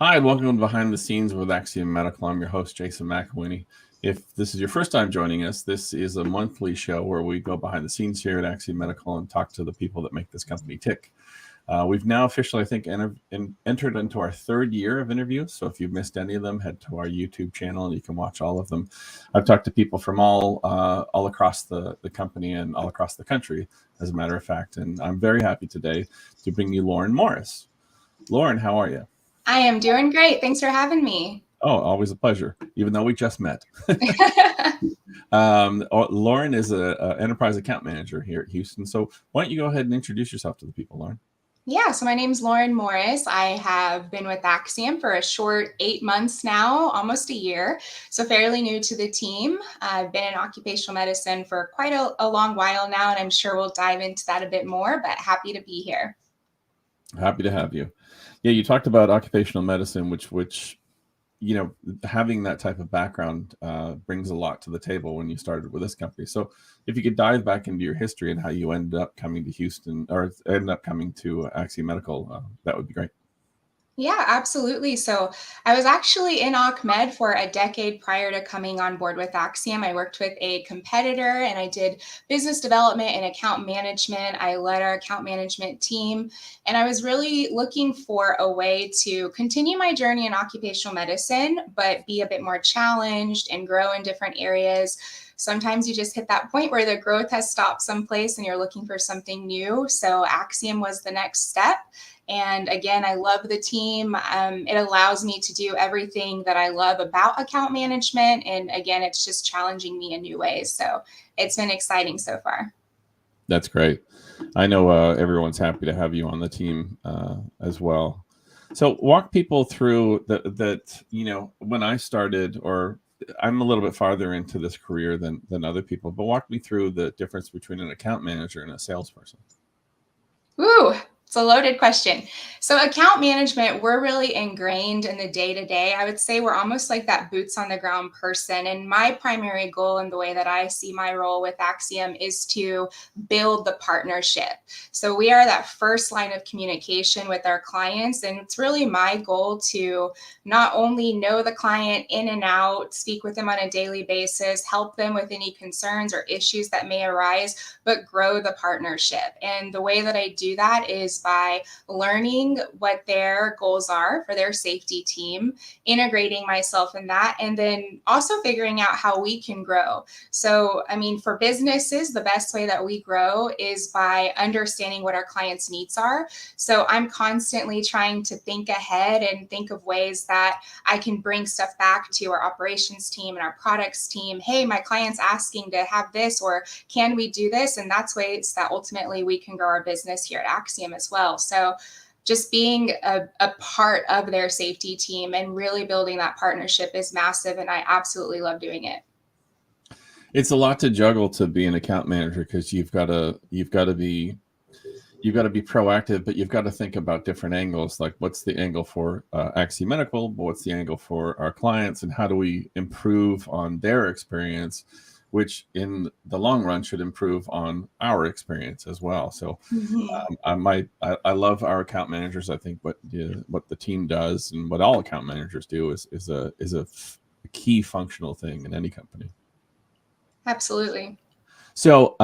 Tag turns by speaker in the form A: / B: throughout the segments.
A: Hi, and welcome to Behind the Scenes with Axiom Medical. I'm your host, Jason McElwinney. If this is your first time joining us, this is a monthly show where we go behind the scenes here at Axiom Medical and talk to the people that make this company tick. We've now officially, I think, entered into our third year of interviews. So if you've missed any of them, head to our YouTube channel and you can watch all of them. I've talked to people from all across the company and all across the country, as a matter of fact. And I'm very happy today to bring you Lhoren Morris. Lhoren, how are you?
B: I am doing great. Thanks for having me.
A: Oh, always a pleasure, even though we just met. Lhoren is an enterprise account manager here at Houston. So why don't you go ahead and introduce yourself to the people, Lhoren?
B: Yeah, so my name's Lhoren Morris. I have been with Axiom for a short 8 months now, almost a year. So fairly new to the team. I've been in occupational medicine for quite a long while now, and I'm sure we'll dive into that a bit more, but happy to be here.
A: Happy to have you. Yeah, you talked about occupational medicine, which having that type of background brings a lot to the table when you started with this company. So if you could dive back into your history and how you ended up coming to Houston or ended up coming to Axiom Medical, that would be great.
B: Yeah, absolutely. So I was actually in Med for a decade prior to coming on board with Axiom. I worked with a competitor and I did business development and account management. I led our account management team, and I was really looking for a way to continue my journey in occupational medicine, but be a bit more challenged and grow in different areas. Sometimes you just hit that point where the growth has stopped someplace and you're looking for something new. So Axiom was the next step. And again, I love the team. It allows me to do everything that I love about account management. And again, it's just challenging me in new ways. So it's been exciting so far.
A: That's great. I know everyone's happy to have you on the team as well. So walk people through that, when I started, or I'm a little bit farther into this career than other people, but walk me through the difference between an account manager and a salesperson.
B: Ooh, it's a loaded question. So account management, we're really ingrained in the day-to-day. I would say we're almost like that boots on the ground person. And my primary goal and the way that I see my role with Axiom is to build the partnership. So we are that first line of communication with our clients. And it's really my goal to not only know the client in and out, speak with them on a daily basis, help them with any concerns or issues that may arise, but grow the partnership. And the way that I do that is by learning what their goals are for their safety team, integrating myself in that, and then also figuring out how we can grow. So, I mean, for businesses, the best way that we grow is by understanding what our clients' needs are. So I'm constantly trying to think ahead and think of ways that I can bring stuff back to our operations team and our products team. Hey, my client's asking to have this, or can we do this? And that's ways that ultimately we can grow our business here at Axiom as well. So just being a part of their safety team and really building that partnership is massive. And I absolutely love doing it.
A: It's a lot to juggle to be an account manager because you've got to be proactive, but you've got to think about different angles. Like, what's the angle for Axiom Medical, but what's the angle for our clients, and how do we improve on their experience, which in the long run should improve on our experience as well. So I love our account managers. I think what the team does and what all account managers do is a key functional thing in any company.
B: Absolutely.
A: So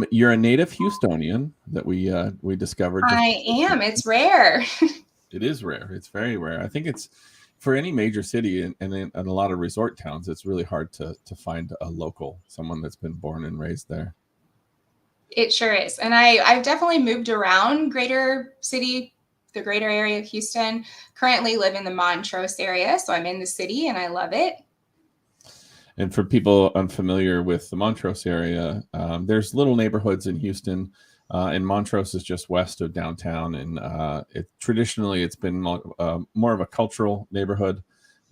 A: you're a native Houstonian that we discovered.
B: I am. It's rare.
A: It is rare. It's very rare. I think it's for any major city and in a lot of resort towns, it's really hard to find a local, someone that's been born and raised there.
B: It sure is. And I've definitely moved around the greater area of Houston. Currently live in the Montrose area. So I'm in the city and I love it.
A: And for people unfamiliar with the Montrose area, there's little neighborhoods in Houston. And Montrose is just west of downtown. And traditionally, it's been more of a cultural neighborhood.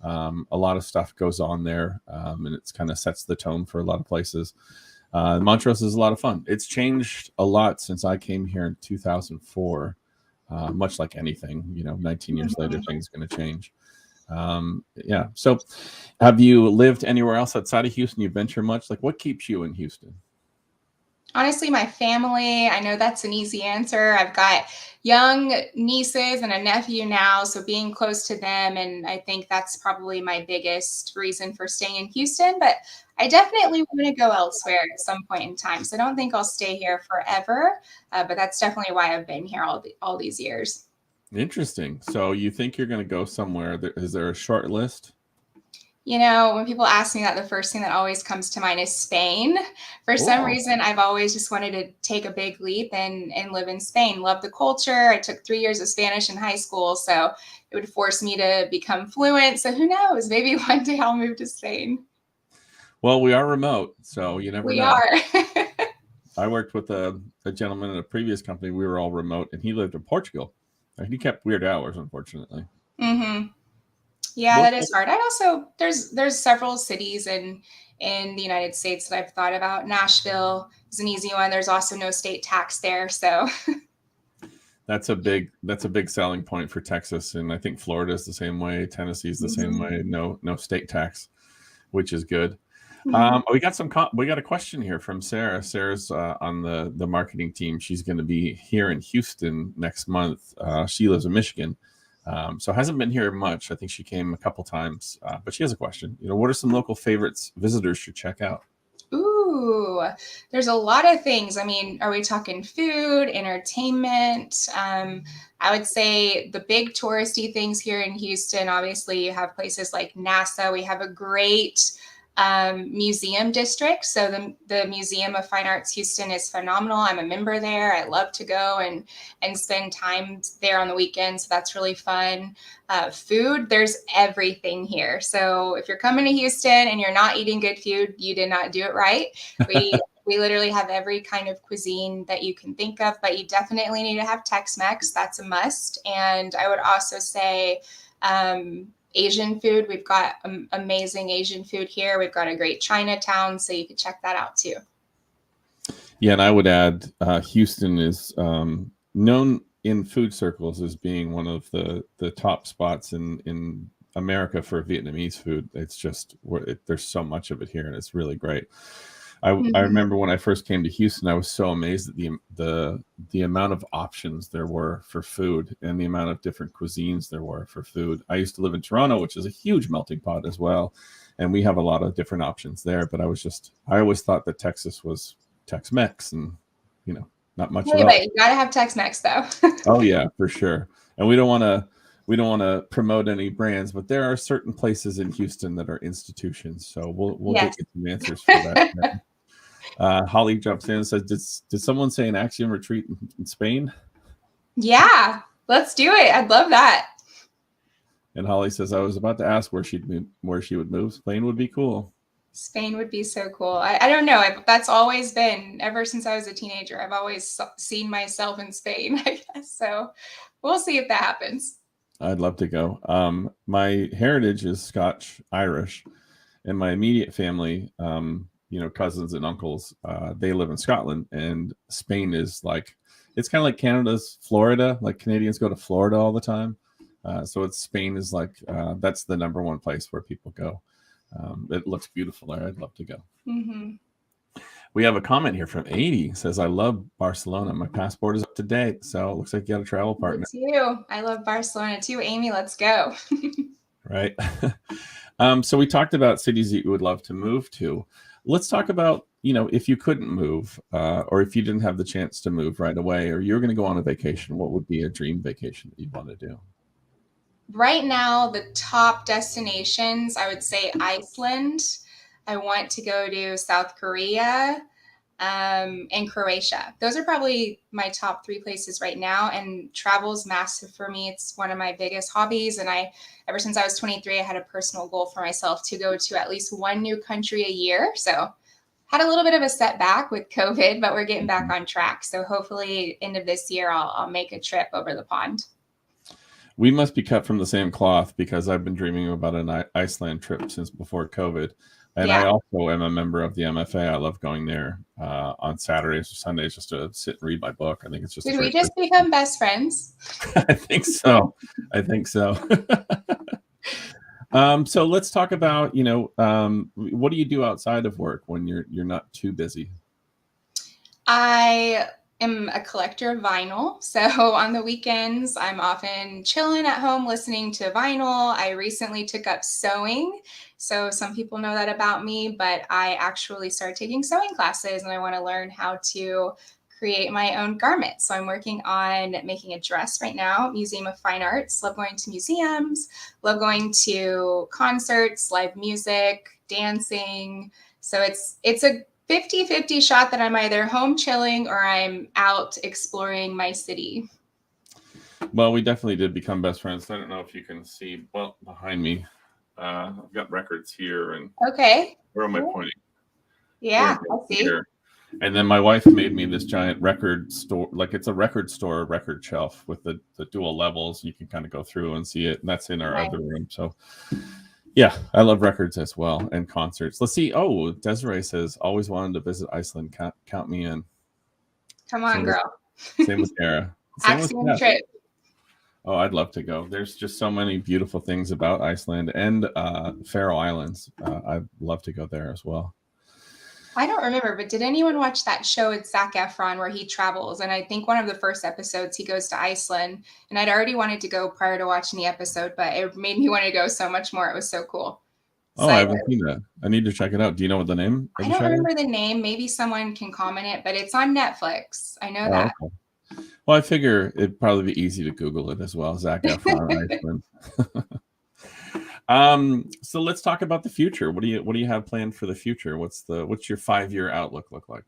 A: A lot of stuff goes on there, and it kind of sets the tone for a lot of places. Montrose is a lot of fun. It's changed a lot since I came here in 2004. Much like anything, 19 years later, things are going to change. Yeah. So have you lived anywhere else outside of Houston? You venture much? Like, what keeps you in Houston?
B: Honestly, my family, I know that's an easy answer. I've got young nieces and a nephew now, so being close to them, and I think that's probably my biggest reason for staying in Houston. But I definitely want to go elsewhere at some point in time. So I don't think I'll stay here forever, but that's definitely why I've been here all these years.
A: Interesting. So you think you're going to go somewhere? Is there a short list?
B: You know, when people ask me that, the first thing that always comes to mind is Spain. For some
A: Oh,
B: reason, I've always just wanted to take a big leap and live in Spain. Love the culture. I took 3 years of Spanish in high school, so it would force me to become fluent. So who knows? Maybe one day I'll move to Spain.
A: well, we are remote, so you never
B: We
A: know.
B: are.
A: I worked with a gentleman in a previous company. We were all remote, and he lived in Portugal. And he kept weird hours, unfortunately.
B: hmm Yeah,
A: What?
B: that is hard. I also there's several cities in the United States that I've thought about. Nashville is an easy one. There's also no state tax there, so
A: That's a big selling point for Texas, and I think Florida is the same way. Tennessee's the same
B: Mhm.
A: way. No state tax, which is good.
B: Mhm.
A: We got a question here from Sarah. Sarah's on the marketing team. She's going to be here in Houston next month. She lives in Michigan, so hasn't been here much. I think she came a couple times, but she has a question. What are some local favorites visitors should check out?
B: Ooh, there's a lot of things. I mean, are we talking food, entertainment? I would say the big touristy things here in Houston, obviously, you have places like NASA. We have a great museum district. So the Museum of Fine Arts Houston is phenomenal. I'm a member there. I love to go and spend time there on the weekend. So that's really fun. Food, there's everything here. So if you're coming to Houston and you're not eating good food, you did not do it right. We literally have every kind of cuisine that you can think of, but you definitely need to have Tex-Mex. That's a must. And I would also say Asian food. We've got amazing Asian food here. We've got a great Chinatown, so you could check that out too.
A: Yeah, and I would add Houston is known in food circles as being one of the top spots in America for Vietnamese food. It's just there's so much of it here, and it's really great. I
B: Mhm.
A: remember when I first came to Houston, I was so amazed at the amount of options there were for food and the amount of different cuisines there were for food. I used to live in Toronto, which is a huge melting pot as well, and we have a lot of different options there. But I always thought that Texas was Tex-Mex, and not much
B: Hey,
A: else.
B: but you gotta have Tex-Mex though.
A: Oh yeah, for sure. And we don't want to promote any brands, but there are certain places in Houston that are institutions. So we'll get
B: Yes.
A: you some answers for that. Holly jumps in and says, "Did someone say an Axiom retreat in Spain?"
B: Yeah, let's do it. I'd love that.
A: And Holly says, "I was about to ask where she would move. Spain would be cool."
B: Spain would be so cool. I don't know. That's always been ever since I was a teenager. I've always seen myself in Spain, I guess. So we'll see if that happens.
A: I'd love to go. My heritage is Scotch Irish, and my immediate family, cousins and uncles, they live in Scotland, and Spain is like it's kind of like Canada's Florida. Like Canadians go to Florida all the time, so Spain is like that's the number one place where people go. It looks beautiful there. I'd love to go.
B: hmm
A: We have a comment here from 80 says, "I love Barcelona. My passport is up to date, so it looks like you got a travel
B: Me
A: partner."
B: too. I love Barcelona too. Amy, let's go.
A: Right. So we talked about cities that you would love to move to. Let's talk about, if you couldn't move, or if you didn't have the chance to move right away, or you're going to go on a vacation, what would be a dream vacation that you'd want to do?
B: Right now, the top destinations, I would say Iceland. I want to go to South Korea and Croatia. Those are probably my top three places right now. And travel is massive for me. It's one of my biggest hobbies. And ever since I was 23, I had a personal goal for myself to go to at least one new country a year. So had a little bit of a setback with COVID, but we're getting back
A: Mhm.
B: on track. So hopefully, end of this year, I'll make a trip over the pond.
A: We must be cut from the same cloth because I've been dreaming about an Iceland trip since before COVID. And I
B: Yeah.
A: also am a member of the MFA. I love going there on Saturdays or Sundays just to sit and read my book. I think it's just a
B: Did we
A: great place.
B: just become best friends?
A: I think so. I think so. So let's talk about, what do you do outside of work when you're not too busy?
B: I am a collector of vinyl. So on the weekends, I'm often chilling at home listening to vinyl. I recently took up sewing. So some people know that about me, but I actually started taking sewing classes and I want to learn how to create my own garments. So I'm working on making a dress right now, Museum of Fine Arts. Love going to museums, love going to concerts, live music, dancing. So it's a 50-50 shot that I'm either home chilling or I'm out exploring my city.
A: Well, we definitely did become best friends. I don't know if you can see, well, behind me, I've got records here, and
B: Okay.
A: where am I pointing?
B: Yeah, I see.
A: Here. And then my wife made me this giant record store, like it's a record store, record shelf with the dual levels. You can kind of go through and see it. And that's in our
B: Nice.
A: other room. So yeah, I love records as well, and concerts. Let's see. Oh, Desiree says, always wanted to visit Iceland. Count me in.
B: Come on, girl.
A: Same with Kara. Same with
B: Axiom
A: Beth.
B: trip.
A: Oh, I'd love to go. There's just so many beautiful things about Iceland and Faroe Islands. I'd love to go there as well.
B: I don't remember, but did anyone watch that show with Zac Efron where he travels? And I think one of the first episodes he goes to Iceland. And I'd already wanted to go prior to watching the episode, but it made me want to go so much more. It was so cool.
A: Oh, I haven't seen that. I need to check it out. Do you know what the name of the show is?
B: I don't remember the name. Maybe someone can comment it, but it's on Netflix. I know that.
A: Okay. Well, I figure it'd probably be easy to Google it as well. Zac Efron, Iceland. So let's talk about the future. What do you have planned for the future? What's your 5-year outlook look like?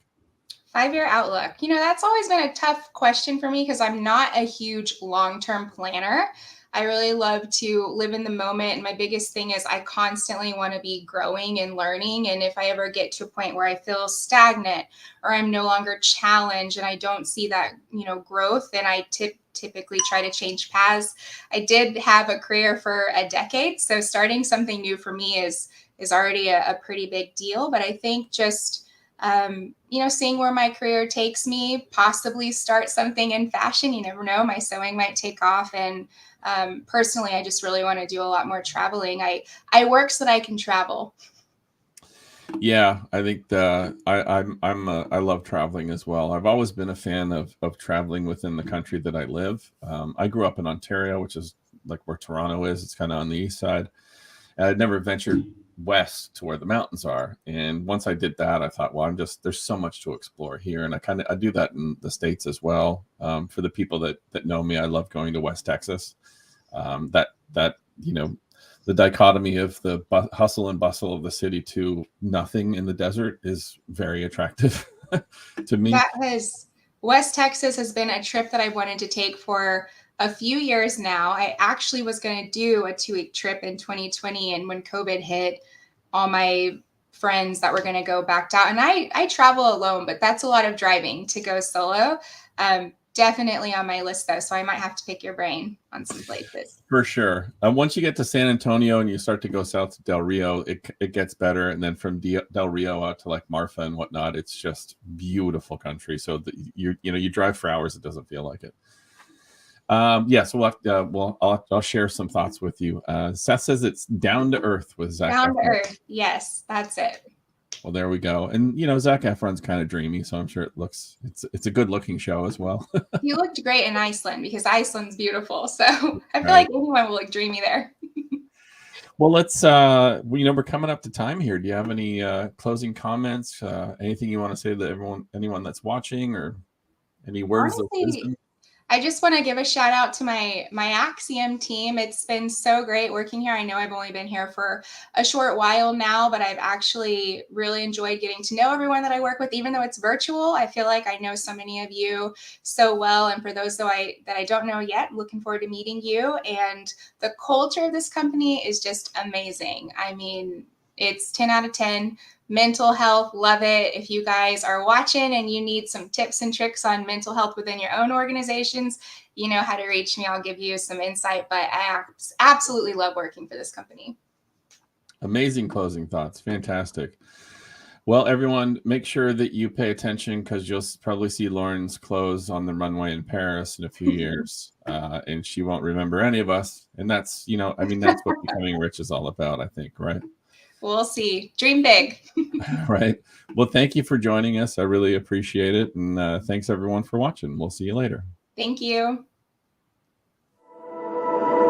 B: 5-year outlook. That's always been a tough question for me because I'm not a huge long-term planner. I really love to live in the moment. And my biggest thing is I constantly want to be growing and learning. And if I ever get to a point where I feel stagnant or I'm no longer challenged and I don't see that, growth, then I typically try to change paths. I did have a career for a decade. So starting something new for me is already a pretty big deal. But I think just seeing where my career takes me, possibly start something in fashion. You never know, my sewing might take off. And personally, I just really want to do a lot more traveling. I work so that I can travel.
A: Yeah, I think I love traveling as well. I've always been a fan of traveling within the country that I live. I grew up in Ontario, which is like where Toronto is. It's kind of on the east side. And I'd never ventured west to where the mountains are. And once I did that, I thought, well, there's so much to explore here. And I do that in the States as well. For the people that know me, I love going to West Texas. The dichotomy of the hustle and bustle of the city to nothing in the desert is very attractive to me.
B: West Texas has been a trip that I wanted to take for a few years now. I actually was going to do a 2-week trip in 2020. And when COVID hit, all my friends that were going to go backed out. And I travel alone, but that's a lot of driving to go solo. Definitely on my list though. So I might have to pick your brain on some places.
A: For sure. Once you get to San Antonio and you start to go south to Del Rio, it gets better. And then from Del Rio out to like Marfa and whatnot, it's just beautiful country. So you drive for hours, it doesn't feel like it. So I'll share some thoughts with you. Seth says it's down to earth with Zac.
B: Down to earth. Yes, that's it.
A: Well, there we go. And Zac Efron's kind of dreamy, so I'm sure it's a good looking show as well.
B: You looked great in Iceland because Iceland's beautiful. So I feel like anyone will look dreamy there.
A: Well, let's we're coming up to time here. Do you have any closing comments? Anything you want to say to anyone that's watching, or any words of wisdom?
B: I just want to give a shout out to my Axiom team. It's been so great working here. I know I've only been here for a short while now, but I've actually really enjoyed getting to know everyone that I work with, even though it's virtual. I feel like I know so many of you so well. And for those that I don't know yet, I'm looking forward to meeting you. And the culture of this company is just amazing. I mean, it's 10 out of 10. Mental health, love it. If you guys are watching and you need some tips and tricks on mental health within your own organizations, you know how to reach me. I'll give you some insight, but I absolutely love working for this company.
A: Amazing closing thoughts. Fantastic. Well, everyone, make sure that you pay attention because you'll probably see Lauren's clothes on the runway in Paris in a few years, and she won't remember any of us. And that's what becoming rich is all about, I think, right?
B: We'll see. Dream big.
A: Right. Well, thank you for joining us. I really appreciate it. And thanks everyone for watching. We'll see you later.
B: Thank you.